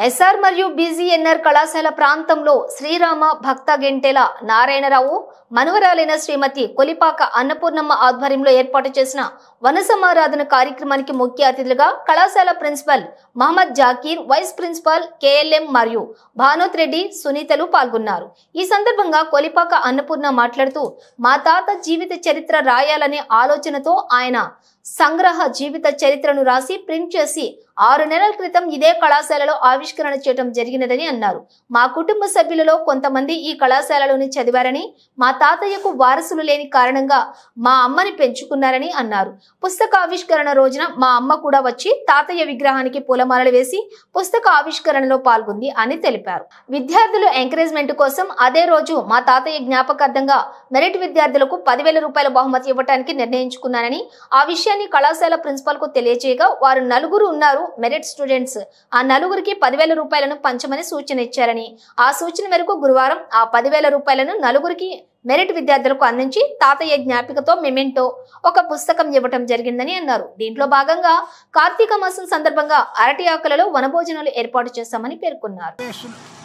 SR మరియు BGNR కళాశాల ప్రాంతంలో శ్రీరామ భక్త గెంటెల నారాయణరావు మనవరాలైన శ్రీమతి కొలిపాక అన్నపూర్ణమ్మ ఆధ్వర్యంలో ఏర్పాటు చేసిన వన సమారాధన కార్యక్రమానికి ముఖ్య అతిథులుగా కళాశాల principal Mohammed Zakir, vice principal KLM మరియు భానోత్ రెడ్డి, సునీతలు పాల్గొన్నారు. ఈ సందర్భంగా కొలిపాక అన్నపూర్ణ మాట్లాడుతూ, మా తాత జీవిత చరిత్ర రాయాలనే ఆలోచనతో ఆయన సంగ్రహ జీవిత చరిత్రను రాసి ప్రింట్ చేసి 6 నెలల క్రితం ఇదే కళాశాలలో ఆవిష్కరణ చేయడం జరిగినదని అన్నారు. మా కుటుంబ సభ్యులలో కొంతమంది ఈ కళాశాలలోని చదివారని, మా తాతయ్యకు వారసులు లేని కారణంగా మా అమ్మని పెంచుకున్నారని అన్నారు. పుస్తక ఆవిష్కరణ రోజున మా అమ్మ కూడా వచ్చి తాతయ్య విగ్రహానికి పూలమాలలు వేసి పుస్తక ఆవిష్కరణలో పాల్గొంది అని తెలిపారు. విద్యార్థులు ఎంకరేజ్మెంట్ కోసం అదే రోజు మా తాతయ్య జ్ఞాపకార్థంగా మెరిట్ విద్యార్థులకు 10,000 రూపాయల బహుమతి ఇవ్వడానికి నిర్ణయించుకున్నానని, ఆ విషయాన్ని కళాశాల ప్రిన్సిపల్ కు తెలియజేయగా వారు 4 ఉన్నారు మెరిట్ స్టూడెంట్స్. ఆ 4కి 10,000 రూపాయలను పంచమని సూచన ఇచ్చారని, ఆ సూచన మేరకు గురువారం ఆ 10,000 రూపాయలను 4కి మెరిట్ విద్యార్థులకు అందించి తాతయ్య జ్ఞాపికతో మెమెంటో ఒక పుస్తకం ఇవ్వటం జరిగిందని అన్నారు. దీంట్లో భాగంగా కార్తీక మాసం సందర్భంగా అరటి ఆకులలో వనభోజనాలు ఏర్పాటు చేశామని పేర్కొన్నారు.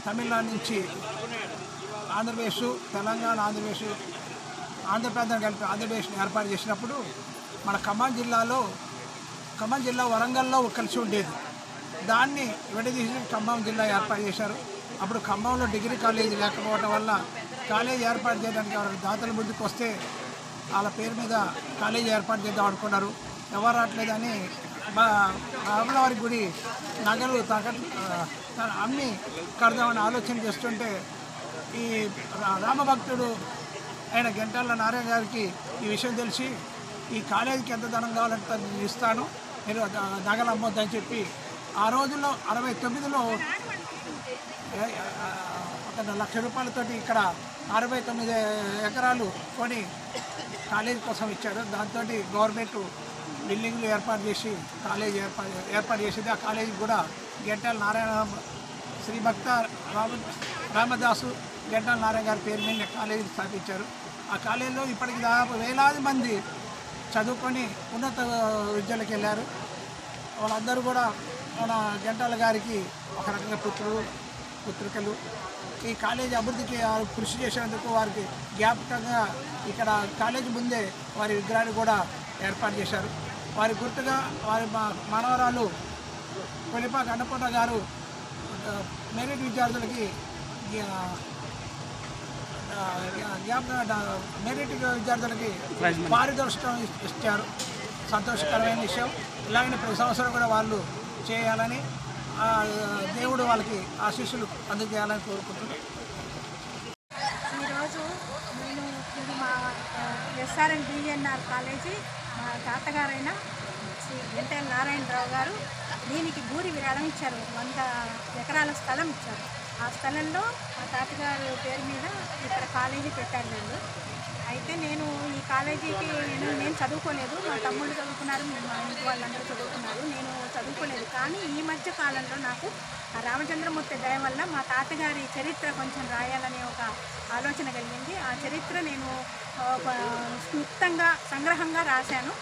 తమిళనాడు నుంచి ఆంధ్రప్రదేశ్, తెలంగాణ, ఆంధ్రప్రదేశ్ కలిపి ఆంధ్రప్రదేశ్ ఏర్పాటు చేసినప్పుడు మన ఖమ్మం జిల్లా వరంగల్లో కలిసి ఉండేది. దాన్ని విడదీసి ఖమ్మం జిల్లా ఏర్పాటు చేశారు. అప్పుడు ఖమ్మంలో డిగ్రీ కాలేజీ లేకపోవడం వల్ల కాలేజీ ఏర్పాటు చేయడానికి ఎవరు దాతలు ముందుకు వస్తే వాళ్ళ పేరు మీద కాలేజీ ఏర్పాటు చేద్దాం అనుకున్నారు. ఎవరు రావట్లేదని మా రాములవారి గుడి నగలు అమ్మి కడదామని ఆలోచన చేస్తుంటే ఈ రామభక్తుడు ఆయన గెంటాల నారాయణ గారికి ఈ విషయం తెలిసి, ఈ కాలేజీకి ఎంత ధనం కావాలంటే ఇస్తాను, మీరు నగలు అమ్మొద్దని చెప్పి ఆ రోజుల్లో 69లో 1,00,000 రూపాయలతోటి ఇక్కడ 69 ఎకరాలు కొని కాలేజీ కోసం ఇచ్చారు. దాంతో గవర్నమెంట్ బిల్డింగ్లు ఏర్పాటు చేసి కాలేజీ ఏర్పాటు చేసింది. ఆ కాలేజీ కూడా గెంటాల నారాయణ శ్రీ భక్త రామదాసు గెంటాల నారాయణ గారి పేరు మీద కాలేజీ స్థాపించారు. ఆ కాలేజీలో ఇప్పటికి దాదాపు వేలాది మంది చదువుకొని ఉన్నత విద్యలకు వెళ్ళారు. వాళ్ళందరూ కూడా మన గెంటాల గారికి ఒక రకంగా పుత్రికలు. ఈ కాలేజీ అభివృద్ధికి కృషి చేసేందుకు వారికి జ్ఞాపకంగా ఇక్కడ కాలేజీ ముందే వారి విగ్రహాన్ని కూడా ఏర్పాటు చేశారు. వారి గుర్తుగా వారి మనవరాలు కొలిపాక అన్నపూర్ణ గారు మెరిట్ విద్యార్థులకి మెరిట్ విద్యార్థులకి పారితోషికం ఇచ్చారు. సంతోషకరమైన విషయం. ఇలాగనే ప్రతి సంవత్సరం కూడా వాళ్ళు చేయాలని, దేవుడు వాళ్ళకి ఆశీస్సులు అందజేయాలని కోరుకుంటున్నాను. ఈరోజు నేను ఇది మా ఎస్ఆర్ అండ్ బీఎన్ఆర్ కాలేజీ మా తాతగారైన శ్రీ గెంటెల నారాయణరావు గారు దీనికి భూరి విరాళం ఇచ్చారు. 100 ఎకరాల స్థలం ఇచ్చారు. ఆ స్థలంలో మా తాతగారు పేరు మీద ఇక్కడ కాలేజీ పెట్టారు వీళ్ళు. అయితే నేను ఈ కాలేజీకి నేను చదువుకోలేదు, మా తమ్ముళ్ళు చదువుకున్నారు, మా ఇంటి వాళ్ళందరూ చదువుకున్నారు, నేను చదువుకోలేదు. కానీ ఈ మధ్య కాలంలో నాకు ఆ రామచంద్రమూర్తి దయ వల్ల మా తాతగారి చరిత్ర కొంచెం రాయాలనే ఒక ఆలోచన కలిగింది. ఆ చరిత్ర నేను క్లుప్తంగా సంగ్రహంగా రాశాను.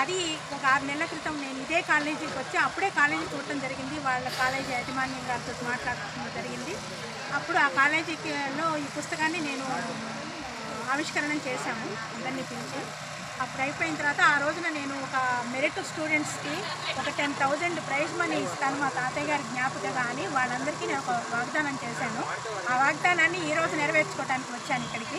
అది ఒక 6 నెలల క్రితం నేను ఇదే కాలేజీకి వచ్చి అప్పుడే కాలేజీ చూడటం జరిగింది. వాళ్ళ కాలేజీ యాజమాన్యం గారితో మాట్లాడటం జరిగింది. అప్పుడు ఆ కాలేజీలో ఈ పుస్తకాన్ని నేను ఆవిష్కరణ చేశాము అందరినీ పిలిచి. అప్పుడు అయిపోయిన తర్వాత ఆ రోజున నేను ఒక మెరిట్ స్టూడెంట్స్కి ఒక 10,000 ప్రైజ్ మనీ ఇస్తాను మా తాతయ్య గారి జ్ఞాపకగా అని వాళ్ళందరికీ నేను ఒక వాగ్దానం చేశాను. ఆ వాగ్దానాన్ని ఈరోజు నెరవేర్చుకోవడానికి వచ్చాను ఇక్కడికి.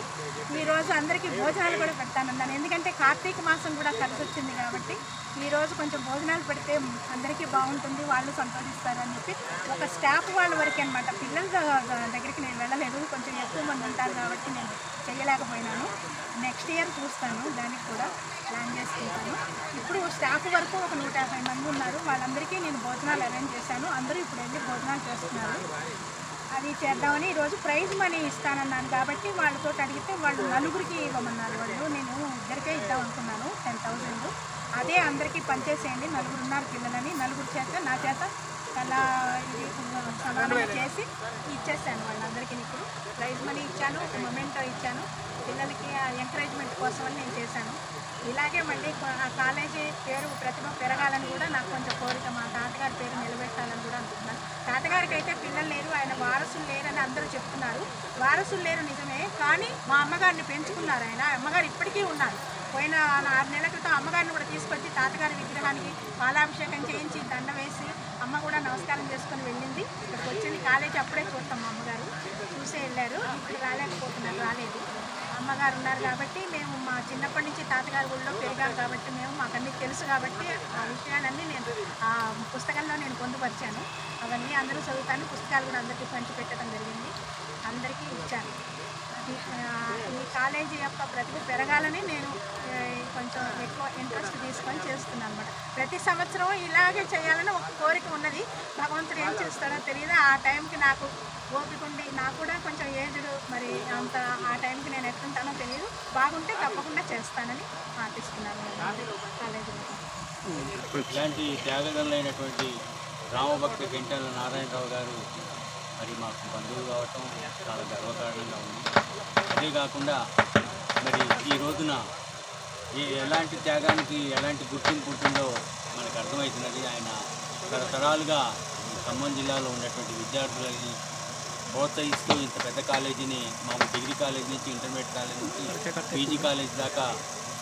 ఈరోజు అందరికీ భోజనాలు కూడా పెడతానన్నాను. ఎందుకంటే కార్తీక మాసం కూడా కలిసి వచ్చింది కాబట్టి ఈరోజు కొంచెం భోజనాలు పెడితే అందరికీ బాగుంటుంది, వాళ్ళు సంతోషిస్తారని చెప్పి ఒక స్టాఫ్ వాళ్ళ వరకు అనమాట. పిల్లల దగ్గరికి నేను వెళ్ళలేదు, కొంచెం ఎక్కువ మంది ఉంటారు కాబట్టి నేను చేయలేకపోయినాను. నెక్స్ట్ ఇయర్ చూస్తాను, దానికి కూడా ప్లాన్ చేసుకుంటాను. ఇప్పుడు స్టాఫ్ వరకు ఒక 150 మంది ఉన్నారు. వాళ్ళందరికీ నేను భోజనాలు అరేంజ్ చేశాను. అందరూ ఇప్పుడు వెళ్ళి భోజనాలు చేస్తున్నారు. అది చేద్దామని ఈరోజు ప్రైజ్ మనీ ఇస్తానన్నాను కాబట్టి వాళ్ళతో అడిగితే వాళ్ళు 4కి ఇవ్వమన్నారు. వాళ్ళు నేను 2 ఇద్దాం అనుకున్నాను 10,000. అదే అందరికీ పనిచేసేయండి, 4 ఉన్నారు పిల్లలని, 4 చేత నా చేత అలా ఇది సమానంగా చేసి ఇచ్చేసాను వాళ్ళందరికీ. ఇప్పుడు ప్రైజ్ మనీ ఇచ్చాను, మొమెంటో ఇచ్చాను. పిల్లలకి ఎంకరేజ్మెంట్ కోసం అని నేను చేశాను. ఇలాగే మళ్ళీ ఆ కాలేజీ పేరు ప్రతిభ పెరగాలని కూడా నాకు కొంచెం కోరిక. మా తాతగారి పేరు నిలబెట్టాలని కూడా అనుకుంటున్నాను. తాతగారికి అయితే పిల్లలు లేరు, ఆయన వారసులు లేరని అందరూ చెప్తున్నారు. వారసులు లేరు నిజమే, కానీ మా అమ్మగారిని పెంచుకున్నారు ఆయన. అమ్మగారు ఇప్పటికీ ఉన్నారు. పోయిన 6 నెలల క్రితం అమ్మగారిని కూడా తీసుకొచ్చి తాతగారి విగ్రహానికి పాలాభిషేకం చేయించి దండ వేసి అమ్మ కూడా నమస్కారం చేసుకొని వెళ్ళింది. ఇక్కడికి వచ్చింది. కాలేజీ అప్పుడే చూస్తాం, మా అమ్మగారు చూసే వెళ్ళారు. ఇప్పుడు రాలేకపోతున్నారు, రాలేదు. అమ్మగారు ఉన్నారు కాబట్టి మేము మా చిన్నప్పటి నుంచి తాతగారి ఊళ్ళో పెరిగాం కాబట్టి మాకన్నీ తెలుసు కాబట్టి ఆ విషయాలన్నీ నేను ఆ పుస్తకంలో నేను పొందుపరిచాను. అవన్నీ అందరూ చదువుతాను. పుస్తకాలు కూడా అందరికీ పంచిపెట్టడం జరిగింది, అందరికీ ఇచ్చాను. ఈ కాలేజీ యొక్క ప్రతిభ పెరగాలని నేను కొంచెం ఎక్కువ ఇంట్రెస్ట్ తీసుకొని చేస్తున్నాను అన్నమాట. ప్రతి సంవత్సరం ఇలాగే చేయాలని ఒక కోరిక ఉన్నది. భగవంతుడు ఏం చేస్తాడో తెలియదు. ఆ టైంకి నాకు ఓపిక ఉండి, నాకు కూడా కొంచెం ఏజ్డ్, మరి అంత ఆ టైంకి నేను ఎట్లుంటానో తెలియదు. బాగుంటే తప్పకుండా చేస్తానని ఆశిస్తున్నాను కాలేజీలో. ఇలాంటి త్యాగదనులైనటువంటి రామభక్త గెంటెల నారాయణరావు గారు మరి మాకు బంధువు కావటం చాలా గర్వకారణంగా ఉంది. అదే కాకుండా మరి ఈ రోజున ఎలాంటి త్యాగానికి ఎలాంటి గుర్తింపు ఉంటుందో మనకు అర్థమవుతున్నది. ఆయన తరతరాలుగా ఖమ్మం జిల్లాలో ఉన్నటువంటి విద్యార్థులని ప్రోత్సహిస్తూ ఇంత పెద్ద కాలేజీని మామూలు డిగ్రీ కాలేజ్ నుంచి ఇంటర్మీడియట్ కాలేజ్ నుంచి పీజీ కాలేజ్ దాకా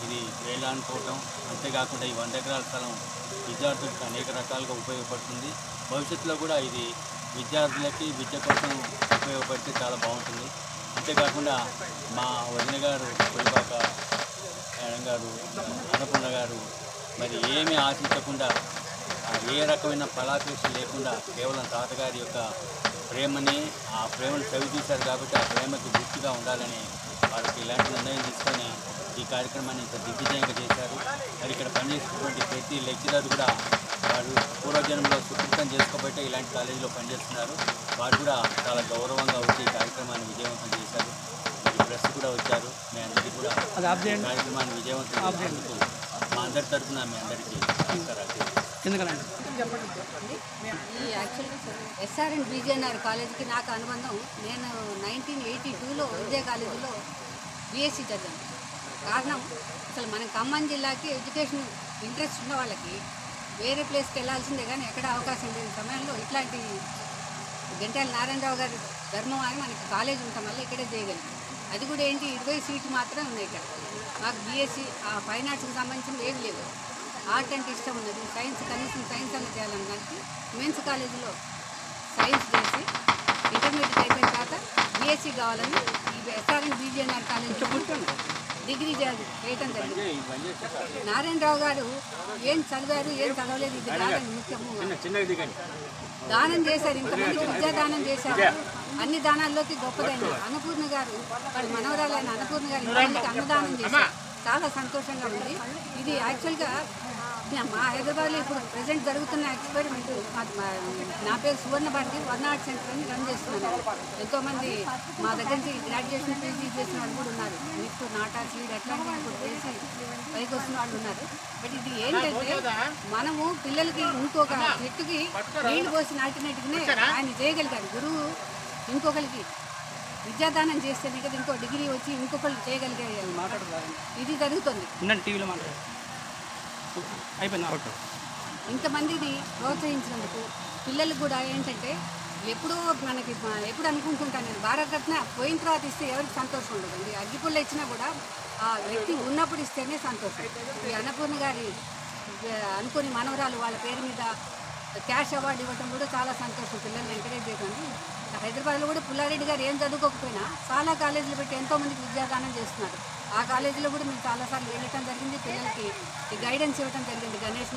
ఇది వేయాలనుకోవటం. అంతేకాకుండా ఈ 100 ఎకరాల స్థలం విద్యార్థులకు అనేక రకాలుగా ఉపయోగపడుతుంది. భవిష్యత్తులో కూడా ఇది విద్యార్థులకి విద్య కోసం ఉపయోగపడితే చాలా బాగుంటుంది. అంతేకాకుండా మా వదిన గారు కొలిపాక మేడం గారు, అన్నపూర్ణ గారు మరి ఏమీ ఆశించకుండా, ఏ రకమైన ఫలాపేక్ష లేకుండా కేవలం తాతగారి యొక్క ప్రేమని, ఆ ప్రేమను చవిచూశారు కాబట్టి ఆ ప్రేమకి గుర్తుగా ఉండాలని వారికి ఇలాంటి నిర్ణయం తీసుకొని ఈ కార్యక్రమాన్ని ఇంత దిగ్విజయంగా చేశారు. మరి ఇక్కడ పనిచేసినటువంటి ప్రతి లెక్చరర్ కూడా వారు పూర్వజన్మలో సుకృతం చేసుకోబట్టే ఇలాంటి కాలేజీలో పనిచేస్తున్నారు. వారు కూడా చాలా గౌరవంగా వచ్చి ఈ కార్యక్రమాన్ని విజయవంతం చేశారు. మరి ప్రెస్ కూడా వచ్చారు. మీ అందరికీ కూడా కార్యక్రమాన్ని విజయవంతం చేసినందుకు మా అందరి తరఫున మీ అందరికీ నమస్కారాలు. ఈ యాక్చువల్గా ఎస్ఆర్ఎన్ బీజేఎన్ఆర్ కాలేజీకి నాకు అనుబంధం. నేను 1982లో ఇదే కాలేజీలో బీఎస్సీ చదివాను. కారణం అసలు మన ఖమ్మం జిల్లాకి ఎడ్యుకేషన్ ఇంట్రెస్ట్ ఉన్న వాళ్ళకి వేరే ప్లేస్కి వెళ్ళాల్సిందే కానీ ఎక్కడ అవకాశం లేని సమయంలో ఇట్లాంటి గెంటెల నారాయణరావు గారి ధర్మం అని మనకి కాలేజ్ ఉండటం వల్ల ఇక్కడే చేయగలిగాం. అది కూడా ఏంటి 20 సీట్లు మాత్రమే ఉన్నాయి ఇక్కడ. మాకు బీఎస్సీ ఫైన్ ఆర్ట్స్కి సంబంధించిన ఏమి లేవు. ఆర్ట్ అంటే ఇష్టం ఉన్నది, సైన్స్ కనీసం సైన్స్ అన్న చేయాలని దానికి ఉమెన్స్ కాలేజీలో సైన్స్ చేసి ఇంటర్మీడియట్ అయిపోయిన తర్వాత బీఎస్సీ కావాలని ఈ ఎస్ఆర్ఎన్ బీజేఎన్ఆర్ కాలేజీలో డిగ్రీ చేయటం జరిగింది. నారాయణరావు గారు ఏం చదివారు, ఏం చదవలేదు ఇది కాదని ముఖ్యము దానం చేశారు. ఇంతమందికి విద్యాదానం చేశారు. అన్ని దానాల్లోకి గొప్పదైన అన్నపూర్ణ గారు, వాళ్ళ మనవరాలైన అన్నపూర్ణ గారు ఇంతమందికి అన్నదానం చేశారు. చాలా సంతోషంగా ఉంది. ఇది యాక్చువల్గా మా హైదరాబాద్లో ఇప్పుడు ప్రజెంట్ జరుగుతున్న ఎక్స్పెరిమెంట్. నా పేరు సువర్ణ భారతి, వన్ ఆర్ట్ సెంటర్ అని రన్ చేస్తున్నాను. ఎంతోమంది మా దగ్గర నుంచి గ్రాడ్యుయేషన్ పీజీ చేసిన వాళ్ళు కూడా ఉన్నారు. మీకు నాటా సీడ్ అట్లాంటివి కూడా చేసి పైకి వస్తున్న వాళ్ళు ఉన్నారు. బట్ ఇది ఏంటంటే మనము పిల్లలకి ఇంకొక చెట్టుకి నీళ్ళు పోసి నాటినట్టుగానే ఆయన చేయగలిగారు. గురువు ఇంకొకరికి విద్యాదానం చేస్తేనే కదా ఇంకో డిగ్రీ వచ్చి ఇంకొకళ్ళు చేయగలిగే ఇది జరుగుతుంది. ఇంతమందిని ప్రోత్సహించినందుకు పిల్లలు కూడా ఏంటంటే ఎప్పుడూ ఎప్పుడు అనుకుంటుంటాను నేను, భారతరత్న పోయిన తర్వాత ఇస్తే ఎవరికి సంతోషం ఉండదండి. అగ్గిపుల్ల ఇచ్చినా కూడా ఆ వ్యక్తి ఉన్నప్పుడు ఇస్తేనే సంతోషం. ఈ అన్నపూర్ణ గారి అనుకుని మనవరాలు వాళ్ళ పేరు మీద క్యాష్ అవార్డు ఇవ్వడం కూడా చాలా సంతోషం. పిల్లల్ని ఎంకరేజ్ చేయకండి. హైదరాబాద్లో కూడా పుల్లారెడ్డి గారు ఏం చదువుకోకపోయినా చాలా కాలేజీలు పెట్టి ఎంతోమందికి విద్యాదానం చేస్తున్నారు. ఆ కాలేజీలో కూడా మేము చాలాసార్లు వెళ్ళటం జరిగింది. పిల్లలకి గైడెన్స్ ఇవ్వడం జరిగింది. గణేష్